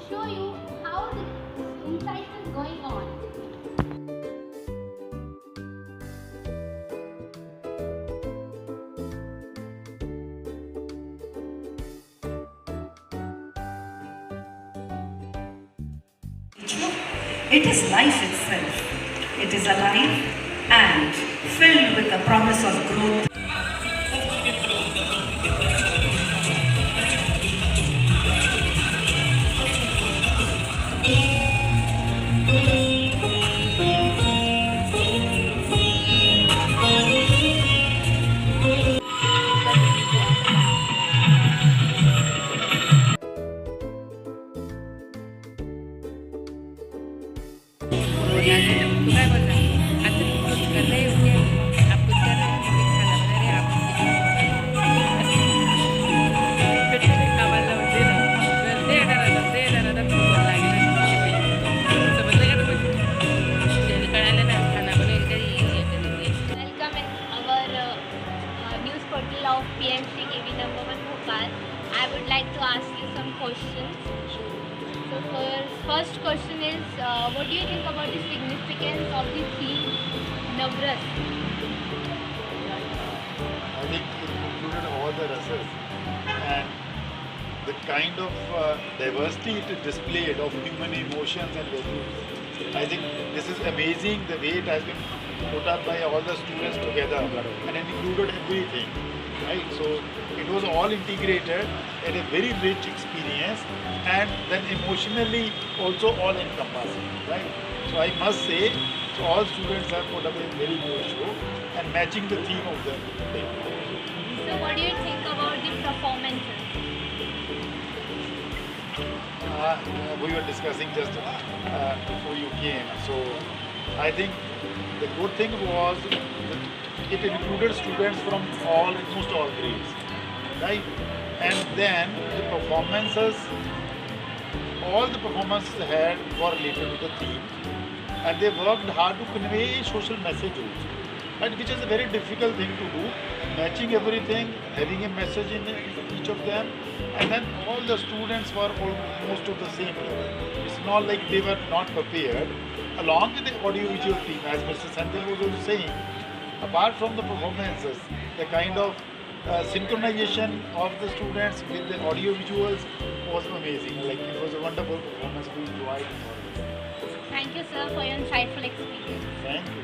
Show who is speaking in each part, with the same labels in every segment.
Speaker 1: show you how the insight is going on.
Speaker 2: It is life itself. It is alive and filled with the promise of growth.
Speaker 3: तू काय बोलला आता कुछ कर रहे हो क्या आप कुछ कर रहे हो खाना बना रहे आप कामाला होते ना ते येणार फोन लागेल समजलं का तुम्ही कळालं ना खाना बनवायचं
Speaker 1: Welcome in our news portal of PMC KV number 1 Bhopal. I would like to ask you some questions. So first question is, what do you think about the significance of the theme Navrat?
Speaker 4: I think it included all the races and the kind of diversity it displayed of human emotions and values. I think this is amazing the way it has been put up by all the students together and it included everything, right? So it was all integrated in a very rich experience and then emotionally also all encompassing, right? So I must say, so all students have put up a very good show and matching the theme of the day.
Speaker 1: So what do you think about the performances?
Speaker 4: We were discussing just before you came. So I think the good thing was that it included students from almost all grades, right? And then the performances, all the performances they had were related to the theme, and they worked hard to convey social message also, right? Which is a very difficult thing to do, matching everything, having a message in each of them, and then all the students were almost of the same level. It's not like they were not prepared. Along with the audiovisual team, as Mr. Senthil was also saying, apart from the performances, the kind of synchronization of the students with the audiovisuals was amazing. Like it was a wonderful performance. We enjoyed it.
Speaker 1: Thank you, sir, for your insightful experience.
Speaker 4: Thank you.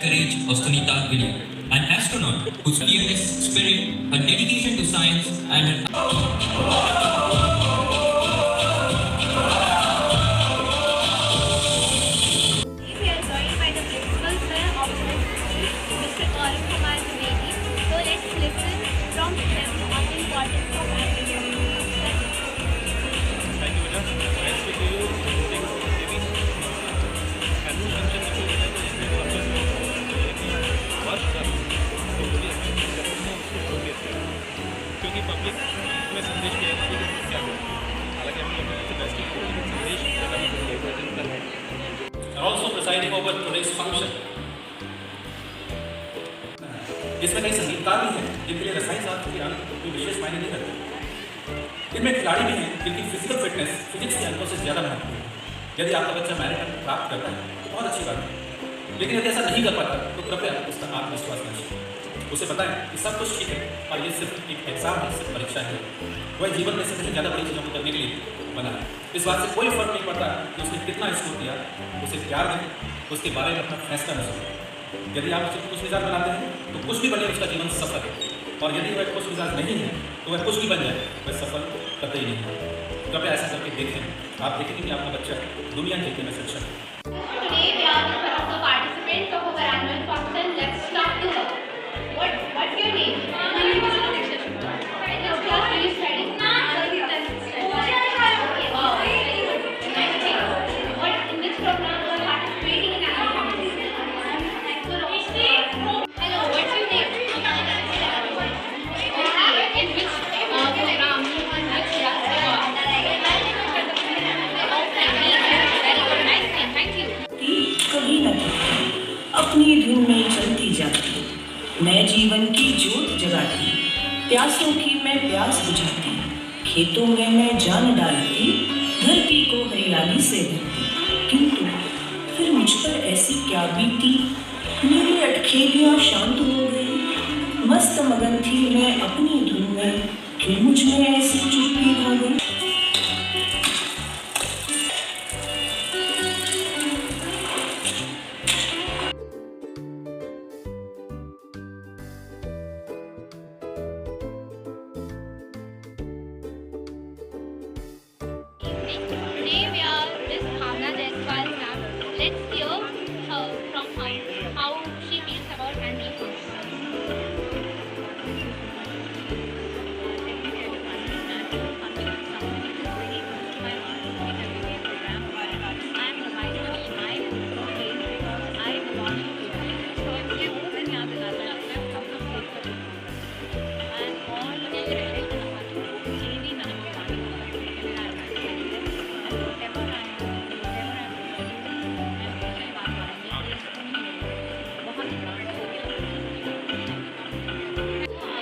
Speaker 5: Courage of Sunita William, an astronaut whose fearless spirit, her dedication to science, and her
Speaker 1: We are joined by the principal sir of the school, Mr. Gaurav Kumar Dwivedi. So let's listen from him on the importance of academics.
Speaker 6: Thank you, madam. Nice to meet you. Annual function क्योंकि public में संदेश दिया है कि क्या हो, हालांकि हम लोग बेस्ट संदेश
Speaker 5: also presiding over today's function. इसमें कई संगीतकार भी हैं जिनके लिए रसायन शास्त्र के अंक कोई विशेष मायने नहीं करते। इनमें खिलाड़ी भी हैं जिनकी फिजिकल फिटनेस फिजिक्स के अंकों से ज़्यादा महत्वपूर्ण है। यदि आपका बच्चा मेरिट अंक प्राप्त करता है तो बहुत अच्छी बात है, लेकिन यदि ऐसा नहीं कर पाता तो कृपया उसका आत्मविश्वास न छीने। उसे बताएं कि सब कुछ ठीक है और ये सिर्फ एक एग्जाम है, सिर्फ परीक्षा है। वह जीवन में से कहीं ज़्यादा बड़ी चीज़ों को करने के लिए बना है। इस बात से कोई फर्क नहीं पड़ता कि उसने कितना स्कोर किया, उसे प्यार दें, उसके बारे में अपना फैसला न सुनें। यदि आप उसे खुश मिजाज बनाते हैं तो कुछ भी बने उसका जीवन सफल है, और यदि वह खुश मिजाज नहीं है तो वह कुछ भी बन जाए वह सफल कतई नहीं है। कृपया ऐसा करके देखें, आप देखेंगे कि आपका बच्चा दुनिया जीतने में सक्षम है।
Speaker 1: Today we are with one of the participants of our annual function. Let's talk to her. What's your name? My name is Diksha Shukla. In which class do you study? Okay, wow, very good. Nice thing. In which program you are participating in annual function? Hello, what's your name? In which program? In which class? Very good, nice thing. Thank you.
Speaker 2: कभी न थकती, अपनी धुन में चलती जाती, मैं जीवन की ज्योत जगाती, प्यासों की मैं प्यास बुझाती, खेतों में मैं जान डालती, धरती को हरियाली से भरती। किंतु फिर मुझ पर ऐसी क्या बीती, मेरी अटखेलियाँ शांत हो गई। मस्त मगन थी मैं अपनी धुन में, कि मुझ में ऐसी चुप्पी हो गई।
Speaker 1: Today we are with Bhavna Jaiswal ma'am. Let's hear her from her how she feels about handling questions.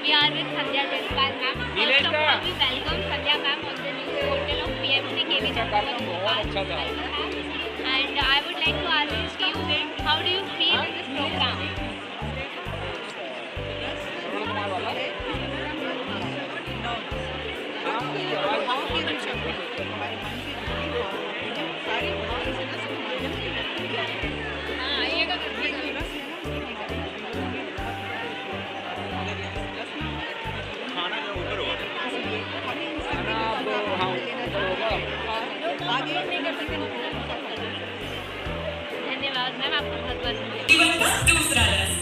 Speaker 1: We are with Sandhya Jaiswal ma'am. First of all, we welcome Sandhya ma'am on the news portal of PMC KV Bhopal. And I would like to ask you, how do you feel in this program? धन्यवाद ma'am, आपका बहुत बहुत
Speaker 2: जीवन का दूसरा रस,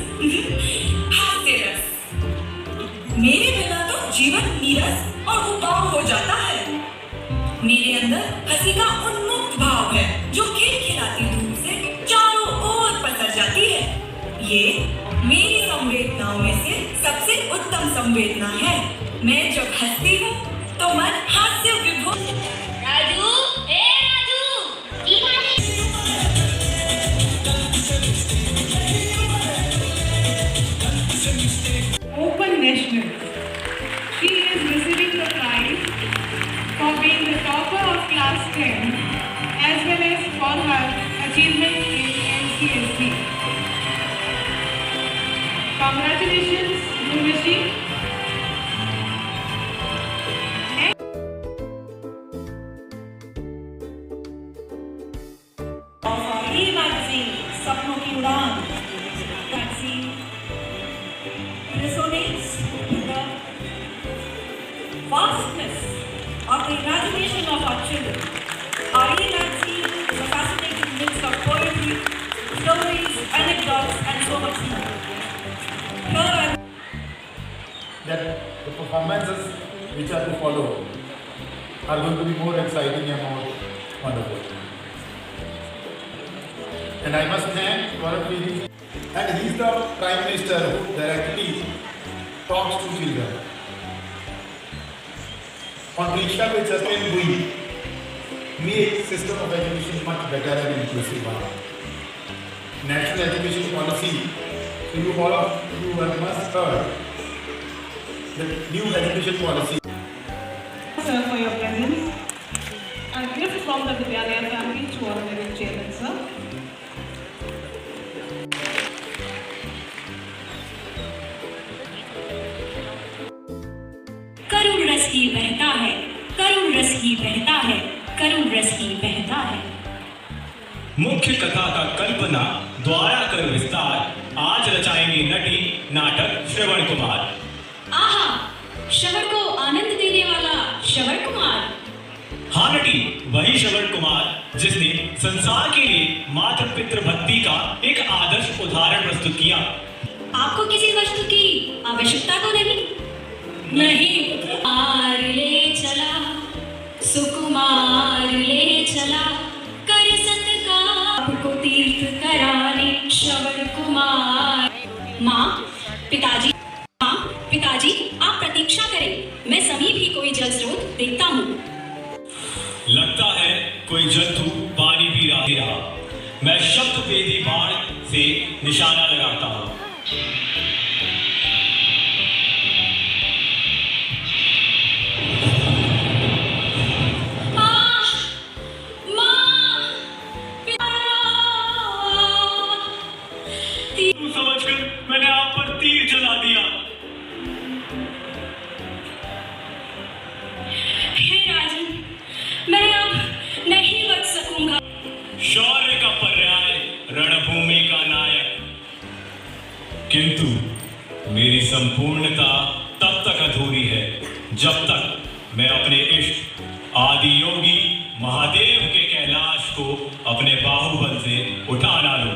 Speaker 2: हास्य रस। मेरे बिना तो जीवन नीरस और उबाऊ हो जाता है। मेरे अंदर हंसी का उन्मुक्त भाव है, जो खिलखिलाती धूप से चारों ओर पसर जाती है। ये मेरी संवेदनाओं में से सबसे उत्तम संवेदना है। मैं जब हंसती हूँ तो मन हास्य विभोर।
Speaker 1: राजू, ए Raju,
Speaker 7: Open National. She is receiving the prize for being the topper of class 10 as well as for her achievement in NCSC. Congratulations, Urvashi.
Speaker 2: ये मैगजीन सपनों की उड़ान magazine resonates with the vastness of the imagination of our children. Our magazine is a fascinating mix of poetry, stories, anecdotes, and so much more. Here
Speaker 4: That the performances which are to follow are going to be more exciting and more wonderful. And I must thank Gaurav Ji, and he is the Prime Minister who directly talks to children. On Pariksha पे चर्चा हुई, make system of education much better and inclusive. National education policy, so you all of you have must heard the new education policy.
Speaker 7: Sir, for your presence. A gift from the Vidyalaya family to our very chairman, sir.
Speaker 2: करुण रस ही बहता है, करुण रस ही बहता है, करुण रस ही बहता है।
Speaker 8: मुख्य कथा का कल्पना द्वारा कर विस्तार, आज रचाएंगे नटी नाटक श्रवण कुमार।
Speaker 2: आहा, श्रवण को आनंद देने वाला श्रवण कुमार।
Speaker 8: हाँ नटी, वही श्रवण कुमार जिसने संसार के लिए मातृ पितृ भक्ति का एक आदर्श उदाहरण प्रस्तुत किया।
Speaker 2: आपको किसी वस्तु की आवश्यकता तो नहीं? नहीं। आर ले चला, सुकुमार ले चला, कर सत्कार को तीर्थ कराने श्रवण कुमार। माँ, पिताजी, आप प्रतीक्षा करें, मैं समीप ही कोई जल स्रोत देखता हूँ।
Speaker 8: लगता है कोई जंतु पानी पी रहा। मैं शब्द भेदी बाण से निशाना लगाता हूँ। जब तक मैं अपने इष्ट आदि योगी महादेव के कैलाश को अपने बाहुबल से उठा ना लूं।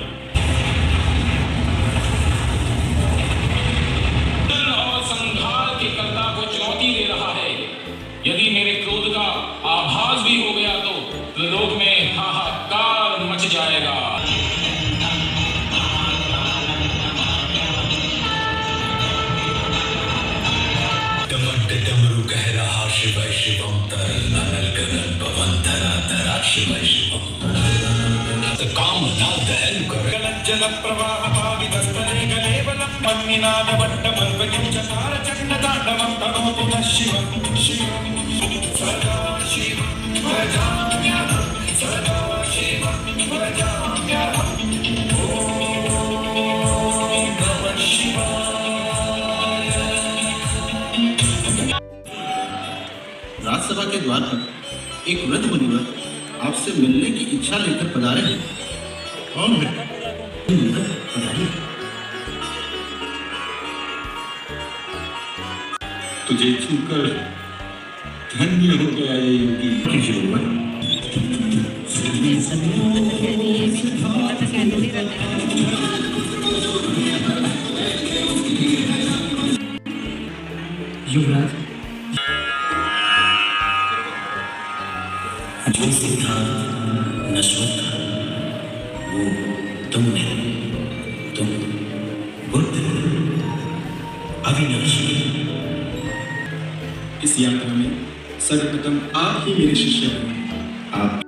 Speaker 9: और संहार के कर्ता को चुनौती दे रहा है। यदि मेरे क्रोध का आभास भी हो गया तो त्रिलोक में हाहाकार मच जाएगा।
Speaker 10: डमरू कह रहा शिव शिवम तरल नल गगन पवन धरा धरा शिव शिवम काम ना दहन कर
Speaker 9: जल प्रवाह पावितस्तने गले बलं मन्निनाद वट्ट मल्पयं चकार चण्ड ताण्डवं करोतु नः शिवं शिवं सदा शिवं भजाम्यहं सदा शिवं भजाम्यहं ॐ नमः शिवाय।
Speaker 11: राज्यसभा के द्वार पर एक वृद्ध मुनिवर आपसे मिलने की इच्छा लेकर पधारे हैं। कौन है?
Speaker 10: तुझे छूकर धन्य हो गया ये योगी।
Speaker 11: युवराज,
Speaker 10: जो सिद्धांत नश्वर था वो तुम नहीं, तुम बुद्ध अविनाशी।
Speaker 11: इस यात्रा में सर्वप्रथम आप ही मेरे शिष्य हैं। आप